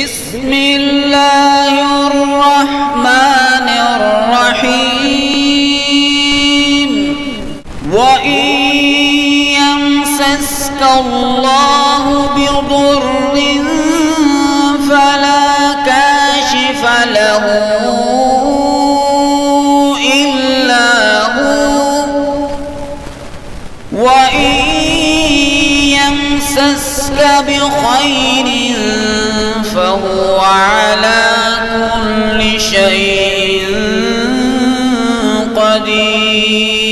بسم الله الرحمن الرحيم. وإن يمسسك الله بضر فلا كاشف له إلا هو، وإن يمسسك بخير فهو على كل شيء قدير.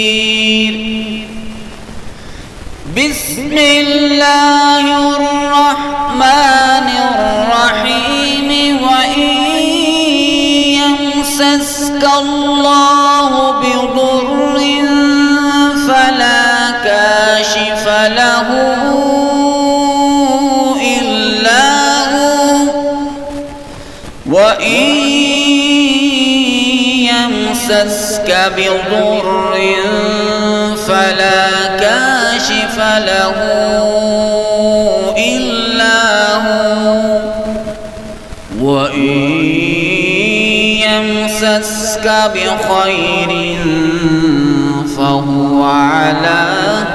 بسم الله الرحمن الرحيم. وإن يمسسك الله بضر فلا كاشف له وإن يمسسك بضر فلا كاشف له إلا هو، وإن يمسسك بخير فهو على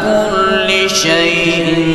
كل شيء